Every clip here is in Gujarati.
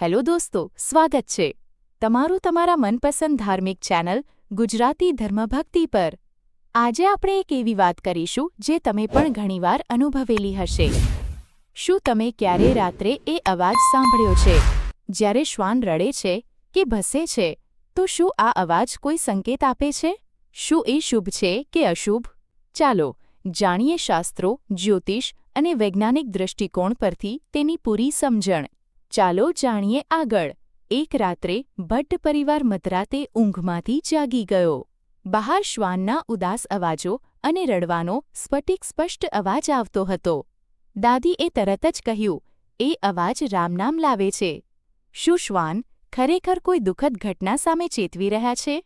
હેલો દોસ્તો, સ્વાગત છે તમારું તમારા મનપસંદ ધાર્મિક ચેનલ ગુજરાતી ધર્મભક્તિ પર। આજે આપણે એક એવી વાત કરીશું જે તમે પણ ઘણીવાર અનુભવેલી હશે। શું તમે ક્યારે રાત્રે એ અવાજ સાંભળ્યો છે જ્યારે શ્વાન રડે છે કે ભસે છે? તો શું આ અવાજ કોઈ સંકેત આપે છે? શું એ શુભ છે કે અશુભ? ચાલો જાણીએ શાસ્ત્રો, જ્યોતિષ અને વૈજ્ઞાનિક દૃષ્ટિકોણ પરથી તેની પૂરી સમજણ। ચાલો જાણીએ આગળ। એક રાત્રે ભટ્ટ પરિવાર મધરાતે ઊંઘમાંથી જાગી ગયો। બહાર શ્વાનના ઉદાસ અવાજો અને રડવાનો સ્ફટિક-સ્પષ્ટ અવાજ આવતો હતો। દાદીએ તરત જ કહ્યું, "એ અવાજ રામનામ લાવે છે। શું શ્વાન ખરેખર કોઈ દુઃખદ ઘટના સામે ચેતવી રહ્યા છે?"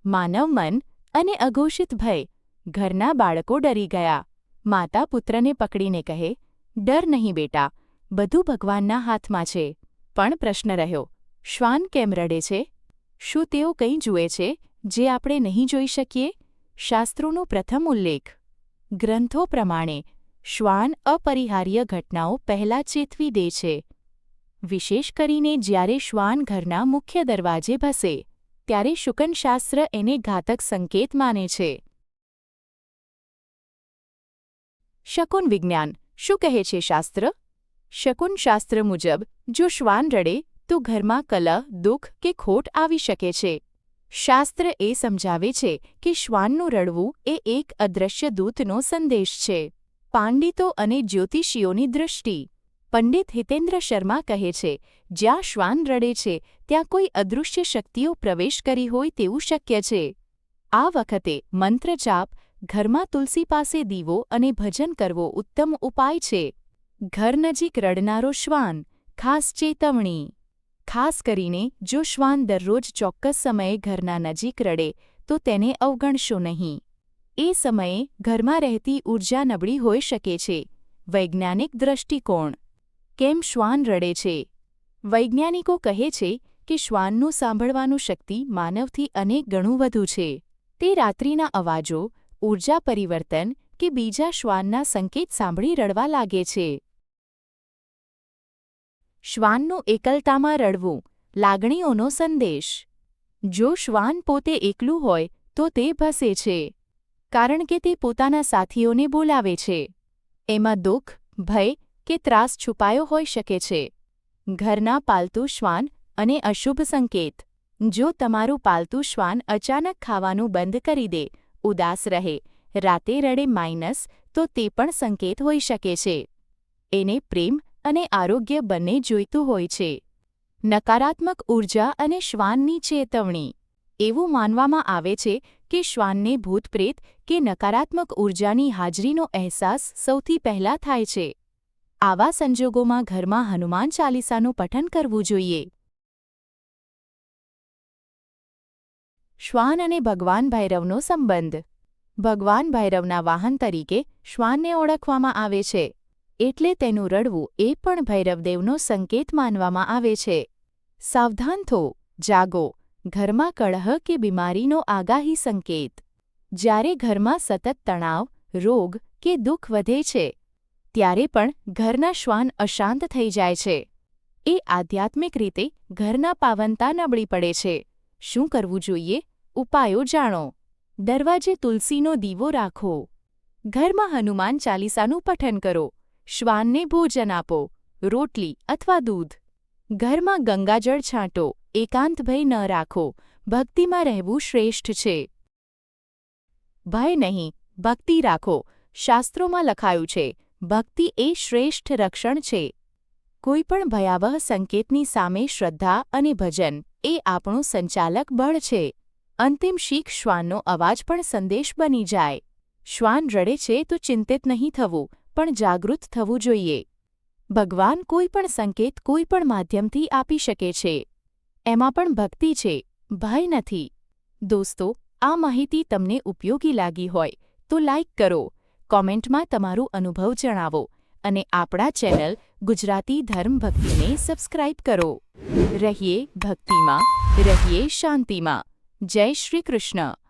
માનવ મન અને અઘોષિત ભય। ઘરના બાળકો ડરી ગયા। માતા પુત્રને પકડીને કહે, "ડર નહીં બેટા, બધું ભગવાનના હાથમાં છે." પણ પ્રશ્ન રહ્યો, શ્વાન કેમ રડે છે? શું તેઓ કંઈ જુએ છે જે આપણે નહીં જોઈ શકીએ? શાસ્ત્રોનો પ્રથમ ઉલ્લેખ। ગ્રંથો પ્રમાણે શ્વાન અપરિહાર્ય ઘટનાઓ પહેલાં ચેતવી દે છે, વિશેષ કરીને જ્યારે શ્વાન ઘરના મુખ્ય દરવાજે ભસે ત્યારે શુકનશાસ્ત્ર એને ઘાતક સંકેત માને છે। શકુન વિજ્ઞાન શું કહે છે શાસ્ત્ર? શકુનશાસ્ત્ર મુજબ જો શ્વાન રડે તો ઘરમાં કલહ, દુઃખ કે ખોટ આવી શકે છે। શાસ્ત્ર એ સમજાવે છે કે શ્વાનનું રડવું એ એક અદૃશ્ય દૂતનો સંદેશ છે। પાંડિતો અને જ્યોતિષીઓની દૃષ્ટિ। પંડિત હિતેન્દ્ર શર્મા કહે છે, જ્યાં શ્વાન રડે છે ત્યાં કોઈ અદૃશ્ય શક્તિઓ પ્રવેશ કરી હોય તેવું શક્ય છે। આ વખતે મંત્ર જાપ, ઘરમાં તુલસી પાસે દીવો અને ભજન કરવો ઉત્તમ ઉપાય છે। ઘર નજીક રડનારો શ્વાન, ખાસ ચેતવણી। ખાસ કરીને જો શ્વાન દરરોજ ચોક્કસ સમયે ઘરના નજીક રડે તો તેને અવગણશો નહીં। એ સમયે ઘરમાં રહેતી ઊર્જા નબળી હોઈ શકે છે। વૈજ્ઞાનિક દૃષ્ટિકોણ। કેમ શ્વાન રડે છે? વૈજ્ઞાનિકો કહે છે કે શ્વાનનું સાંભળવાનું શક્તિ માનવથી અનેક ગણું વધુ છે। તે રાત્રિના અવાજો, ઊર્જા પરિવર્તન કે બીજા શ્વાનના સંકેત સાંભળી રડવા લાગે છે। શ્વાનનું એકલતામાં રડવું, લાગણીઓનો સંદેશ। જો શ્વાન પોતે એકલું હોય તો તે ભસે છે, કારણ કે તે પોતાના સાથીઓને બોલાવે છે। એમાં દુઃખ, ભય કે ત્રાસ છુપાયો હોઈ શકે છે। ઘરના પાલતુ શ્વાન અને અશુભ સંકેત। જો તમારું પાલતુ શ્વાન અચાનક ખાવાનું બંધ કરી દે, ઉદાસ રહે, રાતે રડે તો તે પણ સંકેત હોઈ શકે છે। એને પ્રેમ અને આરોગ્ય બંને જોઈતું હોય છે। નકારાત્મક ઊર્જા અને શ્વાનની ચેતવણી। એવું માનવામાં આવે છે કે શ્વાનને ભૂતપ્રેત કે નકારાત્મક ઊર્જાની હાજરીનો અહેસાસ સૌથી પહેલાં થાય છે। આવા સંજોગોમાં ઘરમાં હનુમાન ચાલીસાનું પઠન કરવું જોઈએ। શ્વાન અને ભગવાન ભૈરવનો સંબંધ। ભગવાન ભૈરવના વાહન તરીકે શ્વાનને ઓળખવામાં આવે છે, એટલે તેનું રડવું એ પણ ભૈરવદેવનો સંકેત માનવામાં આવે છે। સાવધાન થો, જાગો, ઘરમાં કળહ કે બીમારીનો આગાહી સંકેત। જ્યારે ઘરમાં સતત તણાવ, રોગ કે દુઃખ વધે છે ત્યારે પણ ઘરના શ્વાન અશાંત થઈ જાય છે। એ આધ્યાત્મિક રીતે ઘરના પાવનતા નબળી પડે છે। શું કરવું જોઈએ? ઉપાયો જાણો। દરવાજે તુલસીનો દીવો રાખો। ઘરમાં હનુમાન ચાલીસાનું પઠન કરો। શ્વાનને ભોજન આપો, રોટલી અથવા દૂધ। ઘરમાં ગંગાજળ છાંટો, એકાંત ભય ન રાખો, ભક્તિમાં રહેવું શ્રેષ્ઠ છે। ભય નહીં, ભક્તિ રાખો। શાસ્ત્રોમાં લખાયું છે, ભક્તિ એ શ્રેષ્ઠ રક્ષણ છે। કોઈપણ ભયાવહ સંકેતની સામે શ્રદ્ધા અને ભજન એ આપણું સંચાલક બળ છે। અંતિમ શીખ શ્વાનનો અવાજ પણ સંદેશ બની જાય। શ્વાન રડે છે તો ચિંતિત નહીં થવું, પણ જાગૃત થવું જોઈએ। ભગવાન કોઈ પણ સંકેત કોઈ પણ માધ્યમથી આપી શકે છે, એમાં પણ ભક્તિ છે, ભય નથી। દોસ્તો, આ માહિતી તમને ઉપયોગી લાગી હોય તો લાઇક કરો, કોમેન્ટમાં તમારું અનુભવ જણાવો અને આપણા ચેનલ ગુજરાતી ધર્મ ભક્તિને સબસ્ક્રાઇબ કરો। રહીએ ભક્તિમાં, રહીએ શાંતિમાં। જય શ્રી કૃષ્ણ।